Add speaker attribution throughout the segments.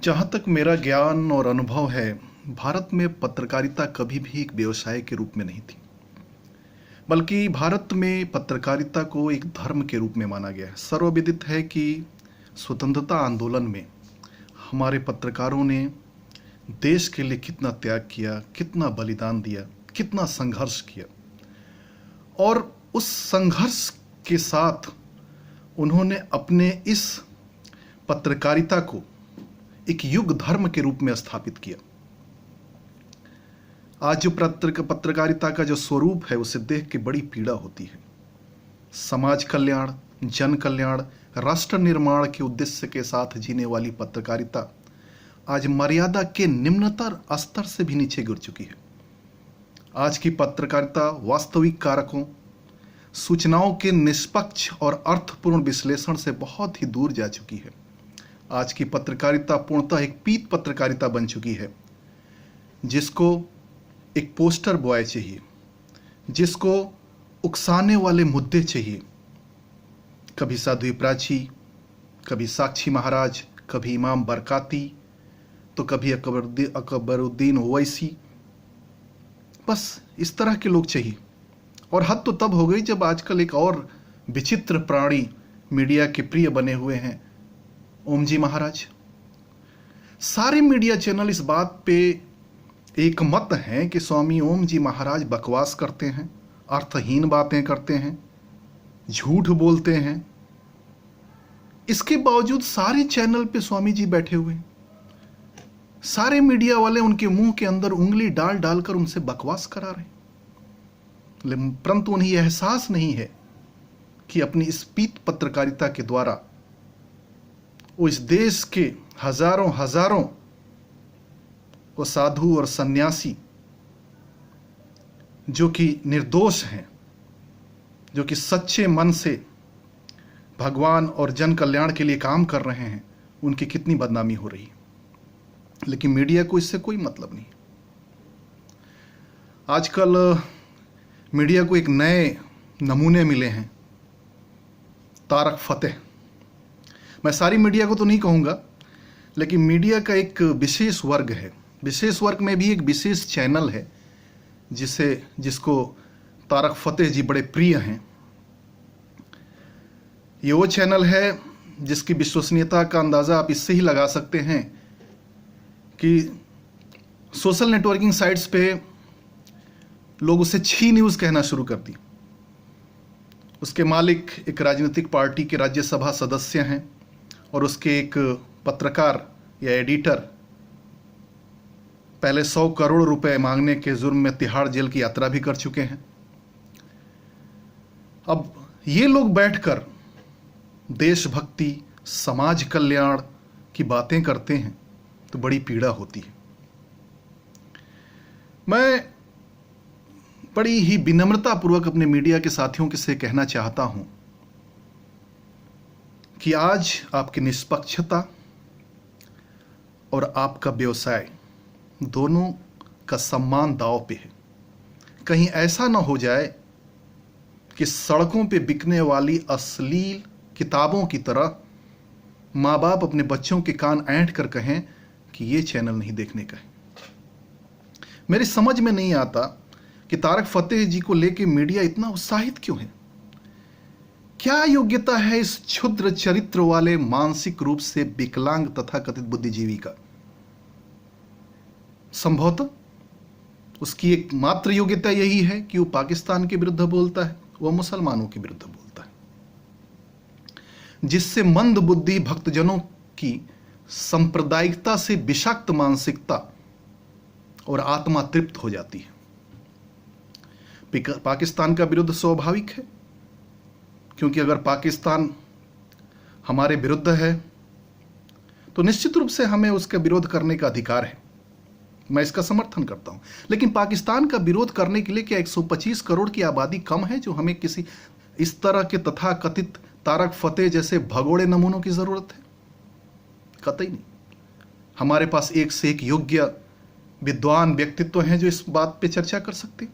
Speaker 1: जहाँ तक मेरा ज्ञान और अनुभव है, भारत में पत्रकारिता कभी भी एक व्यवसाय के रूप में नहीं थी, बल्कि भारत में पत्रकारिता को एक धर्म के रूप में माना गया है। सर्वविदित है कि स्वतंत्रता आंदोलन में हमारे पत्रकारों ने देश के लिए कितना त्याग किया, कितना बलिदान दिया, कितना संघर्ष किया, और उस संघर्ष के साथ उन्होंने अपने इस पत्रकारिता को एक युग धर्म के रूप में स्थापित किया। आज जो पत्रकारिता का जो स्वरूप है, उसे देख के बड़ी पीड़ा होती है। समाज कल्याण, जन कल्याण, राष्ट्र निर्माण के उद्देश्य के साथ जीने वाली पत्रकारिता आज मर्यादा के निम्नतर स्तर से भी नीचे गिर चुकी है। आज की पत्रकारिता वास्तविक कारकों, सूचनाओं के निष्पक्ष और अर्थपूर्ण विश्लेषण से बहुत ही दूर जा चुकी है। आज की पत्रकारिता पूर्णतः एक पीत पत्रकारिता बन चुकी है, जिसको एक पोस्टर बॉय चाहिए, जिसको उकसाने वाले मुद्दे चाहिए। कभी साध्वी प्राची, कभी साक्षी महाराज, कभी इमाम बरकाती, तो कभी अकबरुद्दीन ओवैसी। बस इस तरह के लोग चाहिए। और हद तो तब हो गई जब आजकल एक और विचित्र प्राणी मीडिया के प्रिय बने हुए हैं, ओम जी महाराज। सारे मीडिया चैनल इस बात पे एक मत हैं कि स्वामी ओम जी महाराज बकवास करते हैं, अर्थहीन बातें करते हैं, झूठ बोलते हैं। इसके बावजूद सारे चैनल पे स्वामी जी बैठे हुए हैं। सारे मीडिया वाले उनके मुंह के अंदर उंगली डाल डालकर उनसे बकवास करा रहे हैं, परंतु उन्हें यह एहसास नहीं है कि अपनी इस पीत पत्रकारिता के द्वारा वो इस देश के हजारों वो साधु और सन्यासी जो कि निर्दोष हैं, जो कि सच्चे मन से भगवान और जन कल्याण के लिए काम कर रहे हैं, उनकी कितनी बदनामी हो रही है। लेकिन मीडिया को इससे कोई मतलब नहीं। आजकल मीडिया को एक नए नमूने मिले हैं, तारक फतेह। मैं सारी मीडिया को तो नहीं कहूँगा, लेकिन मीडिया का एक विशेष वर्ग है। विशेष वर्ग में भी एक विशेष चैनल है जिसको तारक फतेह जी बड़े प्रिय हैं। ये वो चैनल है जिसकी विश्वसनीयता का अंदाज़ा आप इससे ही लगा सकते हैं कि सोशल नेटवर्किंग साइट्स पे लोग उसे छी न्यूज़ कहना शुरू कर दी। उसके मालिक एक राजनीतिक पार्टी के राज्यसभा सदस्य हैं और उसके एक पत्रकार या एडिटर पहले 100 करोड़ रुपए मांगने के जुर्म में तिहाड़ जेल की यात्रा भी कर चुके हैं। अब ये लोग बैठकर देशभक्ति, समाज कल्याण की बातें करते हैं तो बड़ी पीड़ा होती है। मैं बड़ी ही विनम्रतापूर्वक अपने मीडिया के साथियों से कहना चाहता हूं कि आज आपकी निष्पक्षता और आपका व्यवसाय दोनों का सम्मान दांव पे है। कहीं ऐसा ना हो जाए कि सड़कों पे बिकने वाली अश्लील किताबों की तरह माँ बाप अपने बच्चों के कान ऐंठ कर कहें कि ये चैनल नहीं देखने का है। मेरी समझ में नहीं आता कि तारक फतेह जी को लेके मीडिया इतना उत्साहित क्यों है। क्या योग्यता है इस क्षुद्र चरित्र वाले, मानसिक रूप से विकलांग तथा कथित बुद्धिजीवी का? संभवतः उसकी एक मात्र योग्यता यही है कि वो पाकिस्तान के विरुद्ध बोलता है, वह मुसलमानों के विरुद्ध बोलता है, जिससे मंद बुद्धि भक्तजनों की सांप्रदायिकता से विषाक्त मानसिकता और आत्मा तृप्त हो जाती है। पाकिस्तान का विरुद्ध स्वाभाविक है, क्योंकि अगर पाकिस्तान हमारे विरुद्ध है तो निश्चित रूप से हमें उसका विरोध करने का अधिकार है। मैं इसका समर्थन करता हूं। लेकिन पाकिस्तान का विरोध करने के लिए क्या 125 करोड़ की आबादी कम है जो हमें किसी इस तरह के तथाकथित तारक फतेह जैसे भगोड़े नमूनों की जरूरत है? कतई नहीं। हमारे पास एक से एक योग्य विद्वान व्यक्तित्व हैं जो इस बात पे चर्चा कर सकते।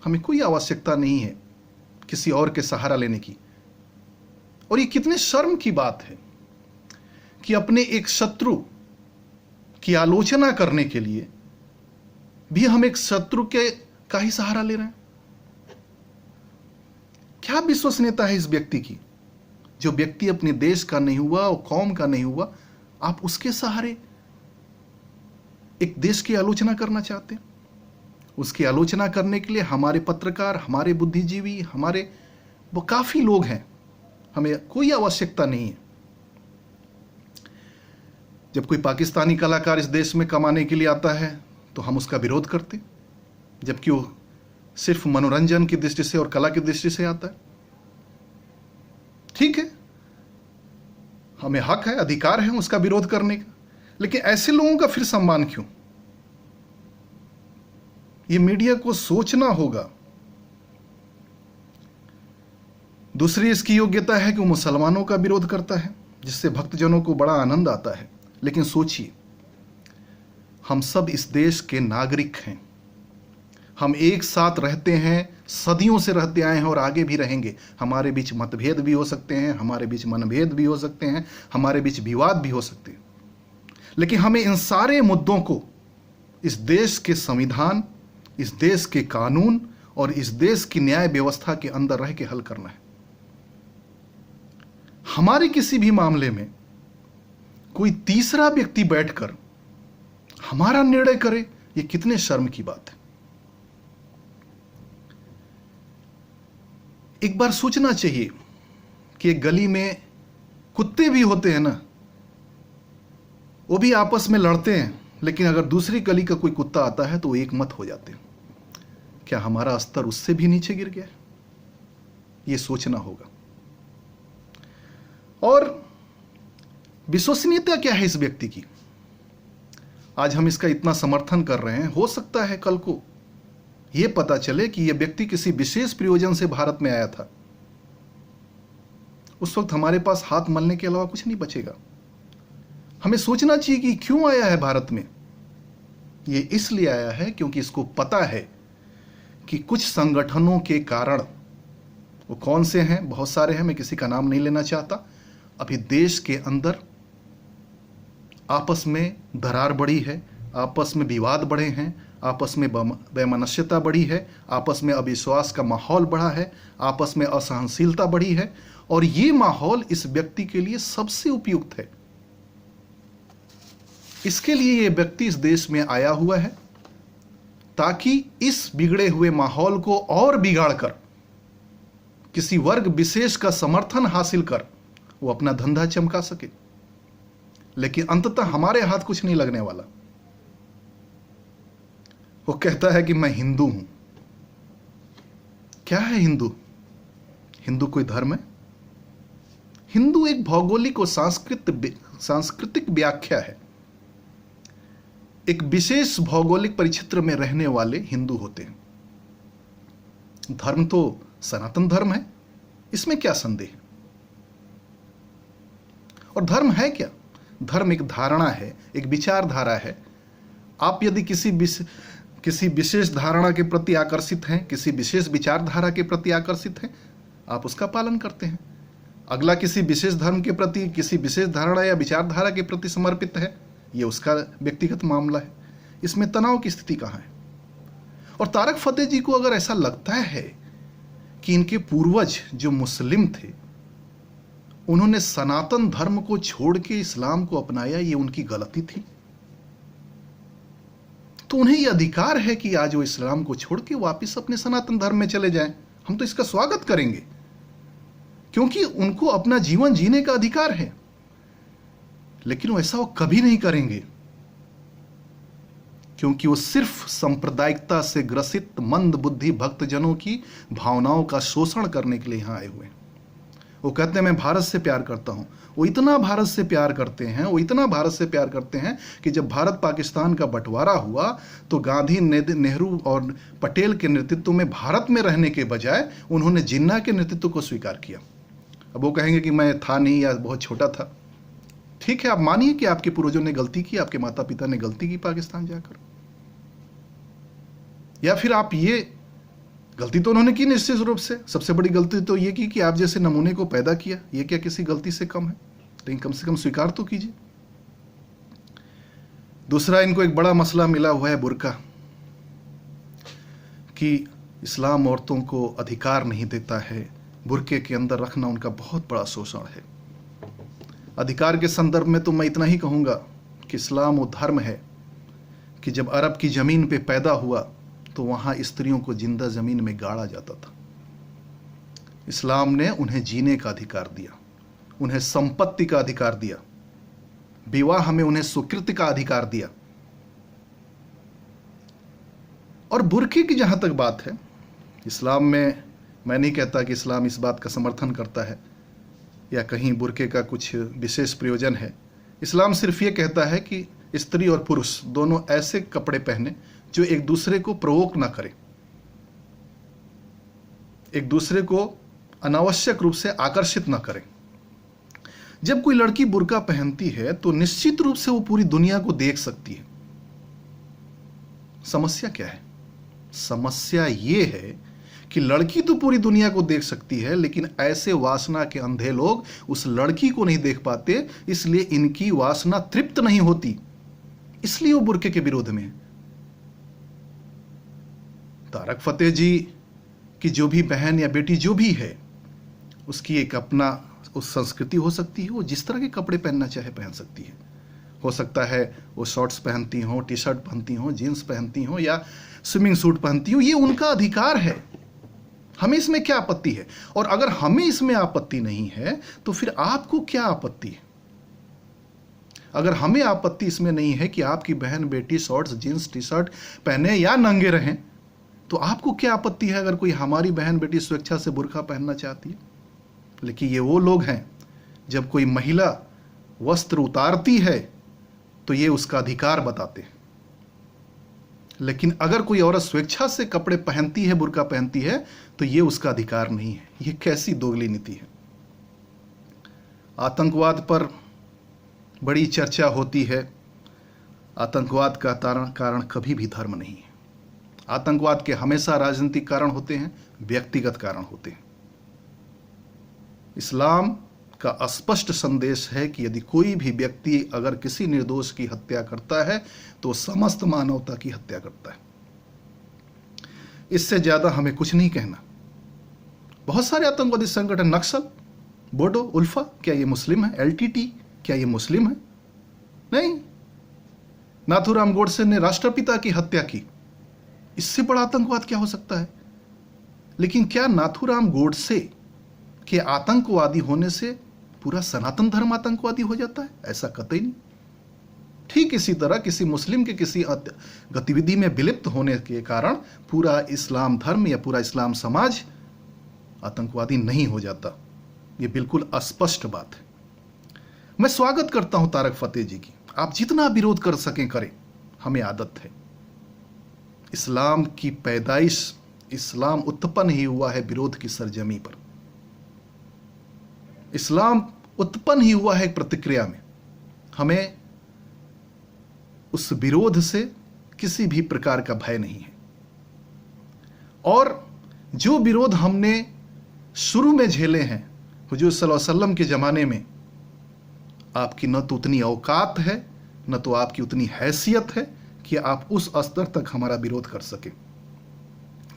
Speaker 1: हमें कोई आवश्यकता नहीं है किसी और के सहारा लेने की। और ये कितने शर्म की बात है कि अपने एक शत्रु की आलोचना करने के लिए भी हम एक शत्रु के का ही सहारा ले रहे हैं? क्या विश्वसनीयता है इस व्यक्ति की? जो व्यक्ति अपने देश का नहीं हुआ और कौम का नहीं हुआ, आप उसके सहारे एक देश की आलोचना करना चाहते हैं? उसकी आलोचना करने के लिए हमारे पत्रकार, हमारे बुद्धिजीवी, हमारे वो काफी लोग हैं, हमें कोई आवश्यकता नहीं है। जब कोई पाकिस्तानी कलाकार इस देश में कमाने के लिए आता है तो हम उसका विरोध करते, जबकि वो सिर्फ मनोरंजन की दृष्टि से और कला की दृष्टि से आता है। ठीक है, हमें हक है, अधिकार है उसका विरोध करने का, लेकिन ऐसे लोगों का फिर सम्मान क्यों? ये मीडिया को सोचना होगा। दूसरी इसकी योग्यता है कि वो मुसलमानों का विरोध करता है, जिससे भक्तजनों को बड़ा आनंद आता है। लेकिन सोचिए, हम सब इस देश के नागरिक हैं, हम एक साथ रहते हैं, सदियों से रहते आए हैं और आगे भी रहेंगे। हमारे बीच मतभेद भी हो सकते हैं, हमारे बीच मनभेद भी हो सकते हैं, हमारे बीच विवाद भी हो सकते हैं, लेकिन हमें इन सारे मुद्दों को इस देश के संविधान, इस देश के कानून और इस देश की न्याय व्यवस्था के अंदर रह के हल करना है। हमारे किसी भी मामले में कोई तीसरा व्यक्ति बैठकर हमारा निर्णय करे, ये कितने शर्म की बात है। एक बार सोचना चाहिए कि एक गली में कुत्ते भी होते हैं ना, वो भी आपस में लड़ते हैं, लेकिन अगर दूसरी गली का कोई कुत्ता आता है तो वो एक मत हो जाते हैं। क्या हमारा स्तर उससे भी नीचे गिर गया? ये सोचना होगा। और विश्वसनीयता क्या है इस व्यक्ति की? आज हम इसका इतना समर्थन कर रहे हैं, हो सकता है कल को यह पता चले कि यह व्यक्ति किसी विशेष प्रयोजन से भारत में आया था। उस वक्त हमारे पास हाथ मलने के अलावा कुछ नहीं बचेगा। हमें सोचना चाहिए कि क्यों आया है भारत में। यह इसलिए आया है क्योंकि इसको पता है कि कुछ संगठनों के कारण, वो कौन से हैं, बहुत सारे हैं, मैं किसी का नाम नहीं लेना चाहता, अभी देश के अंदर आपस में दरार बढ़ी है, आपस में विवाद बढ़े हैं, आपस में वैमनस्यता बढ़ी है, आपस में अविश्वास का माहौल बढ़ा है, आपस में असहनशीलता बढ़ी है। और ये माहौल इस व्यक्ति के लिए सबसे उपयुक्त है। इसके लिए ये व्यक्ति इस देश में आया हुआ है ताकि इस बिगड़े हुए माहौल को और बिगाड़कर किसी वर्ग विशेष का समर्थन हासिल कर वो अपना धंधा चमका सके। लेकिन अंततः हमारे हाथ कुछ नहीं लगने वाला। वो कहता है कि मैं हिंदू हूं। क्या है हिंदू? हिंदू कोई धर्म है? हिंदू एक भौगोलिक और सांस्कृतिक व्याख्या है। एक विशेष भौगोलिक परिक्षेत्र में रहने वाले हिंदू होते हैं। धर्म तो सनातन धर्म है, इसमें क्या संदेह? और धर्म है क्या? धर्म एक धारणा है, एक विचारधारा है। आप यदि किसी विशेष धारणा के प्रति आकर्षित हैं, किसी विशेष विचारधारा के प्रति आकर्षित हैं, आप उसका पालन करते हैं। अगला किसी विशेष धर्म के प्रति, किसी विशेष धारणा या विचारधारा के प्रति समर्पित है, यह उसका व्यक्तिगत मामला है। इसमें तनाव की स्थिति कहाँ है? और तारक फतेह जी को अगर ऐसा लगता है कि इनके पूर्वज जो मुस्लिम थे, उन्होंने सनातन धर्म को छोड़ के इस्लाम को अपनाया, ये उनकी गलती थी, तो उन्हें यह अधिकार है कि आज वो इस्लाम को छोड़ के वापस अपने सनातन धर्म में चले जाएं। हम तो इसका स्वागत करेंगे, क्योंकि उनको अपना जीवन जीने का अधिकार है। लेकिन वैसा वो कभी नहीं करेंगे, क्योंकि वो सिर्फ सांप्रदायिकता से ग्रसित मंद बुद्धि भक्तजनों की भावनाओं का शोषण करने के लिए यहां आए हुए हैं। वो कहते हैं मैं भारत से प्यार करता हूं। वो इतना भारत से प्यार करते हैं, वो इतना भारत से प्यार करते हैं कि जब भारत पाकिस्तान का बंटवारा हुआ तो गांधी, नेहरू और पटेल के नेतृत्व में भारत में रहने के बजाय उन्होंने जिन्ना के नेतृत्व को स्वीकार किया। अब वो कहेंगे कि मैं था नहीं या बहुत छोटा था। ठीक है, आप मानिए कि आपके पूर्वजों ने गलती की, आपके माता पिता ने गलती की पाकिस्तान जाकर, या फिर आप ये गलती तो उन्होंने की निश्चित रूप से। सबसे बड़ी गलती तो ये की कि आप जैसे नमूने को पैदा किया। ये क्या किसी गलती से कम है? लेकिन कम से कम स्वीकार तो कीजिए। दूसरा, इनको एक बड़ा मसला मिला हुआ है बुर्का, कि इस्लाम औरतों को अधिकार नहीं देता है, बुर्के के अंदर रखना उनका बहुत बड़ा शोषण है। अधिकार के संदर्भ में तो मैं इतना ही कहूँगा कि इस्लाम वो धर्म है कि जब अरब की ज़मीन पे पैदा हुआ तो वहाँ स्त्रियों को जिंदा ज़मीन में गाड़ा जाता था। इस्लाम ने उन्हें जीने का अधिकार दिया, उन्हें संपत्ति का अधिकार दिया, विवाह में उन्हें सुकृति का अधिकार दिया। और बुर्के की जहाँ तक बात है, इस्लाम में मैं नहीं कहता कि इस्लाम इस बात का समर्थन करता है या कहीं बुर्के का कुछ विशेष प्रयोजन है। इस्लाम सिर्फ ये कहता है कि स्त्री और पुरुष दोनों ऐसे कपड़े पहने जो एक दूसरे को प्रोवोक ना करें, एक दूसरे को अनावश्यक रूप से आकर्षित ना करें। जब कोई लड़की बुर्का पहनती है तो निश्चित रूप से वो पूरी दुनिया को देख सकती है। समस्या क्या है? समस्या ये है कि लड़की तो पूरी दुनिया को देख सकती है, लेकिन ऐसे वासना के अंधे लोग उस लड़की को नहीं देख पाते, इसलिए इनकी वासना तृप्त नहीं होती, इसलिए वो बुर्के के विरोध में है। तारक फतेह जी की जो भी बहन या बेटी जो भी है, उसकी एक अपना उस संस्कृति हो सकती है, वो जिस तरह के कपड़े पहनना चाहे पहन सकती है। हो सकता है वो शॉर्ट्स पहनती हो, टी शर्ट पहनती हो, जीन्स पहनती हो या स्विमिंग सूट पहनती हो, ये उनका अधिकार है। हमें इसमें क्या आपत्ति है? और अगर हमें इसमें आपत्ति नहीं है तो फिर आपको क्या आपत्ति है? अगर हमें आपत्ति इसमें नहीं है कि आपकी बहन बेटी शॉर्ट्स जीन्स टी शर्ट पहने या नंगे रहें, तो आपको क्या आपत्ति है अगर कोई हमारी बहन बेटी स्वेच्छा से बुर्का पहनना चाहती है? लेकिन ये वो लोग हैं, जब कोई महिला वस्त्र उतारती है तो ये उसका अधिकार बताते हैं, लेकिन अगर कोई औरत स्वेच्छा से कपड़े पहनती है, बुर्का पहनती है, तो ये उसका अधिकार नहीं है। ये कैसी दोगली नीति है? आतंकवाद पर बड़ी चर्चा होती है। आतंकवाद का कारण कभी भी धर्म नहीं है। आतंकवाद के हमेशा राजनीतिक कारण होते हैं, व्यक्तिगत कारण होते हैं। इस्लाम का स्पष्ट संदेश है कि यदि कोई भी व्यक्ति अगर किसी निर्दोष की हत्या करता है तो समस्त मानवता की हत्या करता है। इससे ज्यादा हमें कुछ नहीं कहना। बहुत सारे आतंकवादी संगठन, नक्सल, बोडो, उल्फा, क्या ये मुस्लिम है? एलटीटी, क्या ये मुस्लिम है? नहीं। नाथूराम गोडसे ने राष्ट्रपिता की हत्या की, इससे बड़ा आतंकवाद क्या हो सकता है? लेकिन क्या नाथूराम गोडसे के आतंकवादी होने से पूरा सनातन धर्म आतंकवादी हो जाता है? ऐसा कतई नहीं। ठीक इसी तरह किसी मुस्लिम के किसी गतिविधि में विलिप्त होने के कारण पूरा इस्लाम धर्म या पूरा इस्लाम समाज आतंकवादी नहीं हो जाता। ये बिल्कुल अस्पष्ट बात है। मैं स्वागत करता हूं तारक फतेह जी की, आप जितना विरोध कर सकें करें, हमें आदत है। इस्लाम की पैदाइश, इस्लाम उत्पन्न ही हुआ है विरोध की सरजमी पर। इस्लाम उत्पन्न ही हुआ है एक प्रतिक्रिया में। हमें उस विरोध से किसी भी प्रकार का भय नहीं है। और जो विरोध हमने शुरू में झेले हैं हुजूर सल्लल्लाहु अलैहि वसल्लम के ज़माने में, आपकी न तो उतनी औकात है, न तो आपकी उतनी हैसियत है कि आप उस स्तर तक हमारा विरोध कर सके।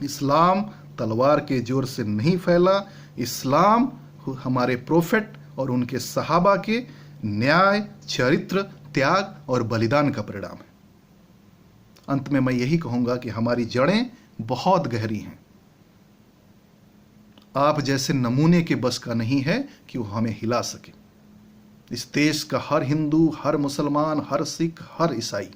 Speaker 1: इस्लाम तलवार के जोर से नहीं फैला। इस्लाम हमारे प्रोफेट और उनके सहाबा के न्याय, चरित्र, त्याग और बलिदान का परिणाम है। अंत में मैं यही कहूंगा कि हमारी जड़ें बहुत गहरी हैं। आप जैसे नमूने के बस का नहीं है कि वो हमें हिला सके। इस देश का हर हिंदू, हर मुसलमान, हर सिख, हर ईसाई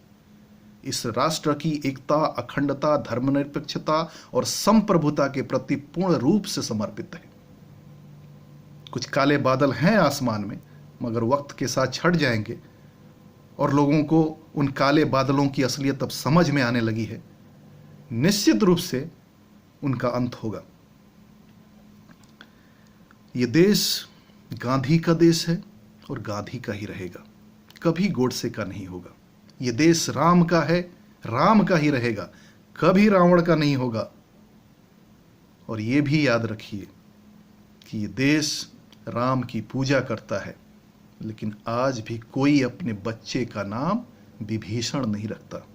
Speaker 1: इस राष्ट्र की एकता, अखंडता, धर्मनिरपेक्षता और संप्रभुता के प्रति पूर्ण रूप से समर्पित है। कुछ काले बादल हैं आसमान में, मगर वक्त के साथ छट जाएंगे और लोगों को उन काले बादलों की असलियत अब समझ में आने लगी है। निश्चित रूप से उनका अंत होगा। ये देश गांधी का देश है और गांधी का ही रहेगा, कभी गोडसे का नहीं होगा। ये देश राम का है, राम का ही रहेगा, कभी रावण का नहीं होगा। और ये भी याद रखिए कि ये देश राम की पूजा करता है, लेकिन आज भी कोई अपने बच्चे का नाम विभीषण नहीं रखता।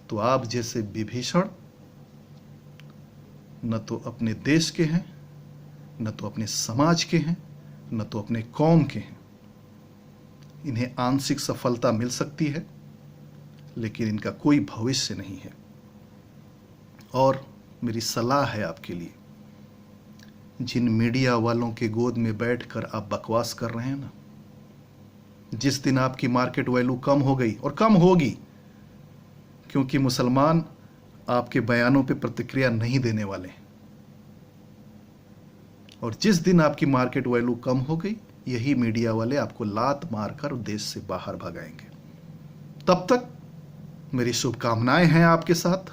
Speaker 1: तो आप जैसे विभीषण न तो अपने देश के हैं, न तो अपने समाज के हैं, न तो अपने कौम के हैं। इन्हें आंशिक सफलता मिल सकती है, लेकिन इनका कोई भविष्य नहीं है। और मेरी सलाह है आपके लिए, जिन मीडिया वालों के गोद में बैठकर आप बकवास कर रहे हैं ना, जिस दिन आपकी मार्केट वैल्यू कम हो गई, और कम होगी, क्योंकि मुसलमान आपके बयानों पे प्रतिक्रिया नहीं देने वाले हैं, और जिस दिन आपकी मार्केट वैल्यू कम हो गई, यही मीडिया वाले आपको लात मारकर देश से बाहर भगाएंगे। तब तक मेरी शुभकामनाएं हैं आपके साथ।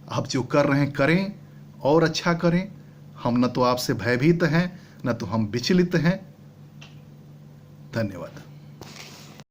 Speaker 1: आप जो कर रहे हैं करें, और अच्छा करें। हम न तो आपसे भयभीत हैं, न तो हम विचलित हैं। धन्यवाद।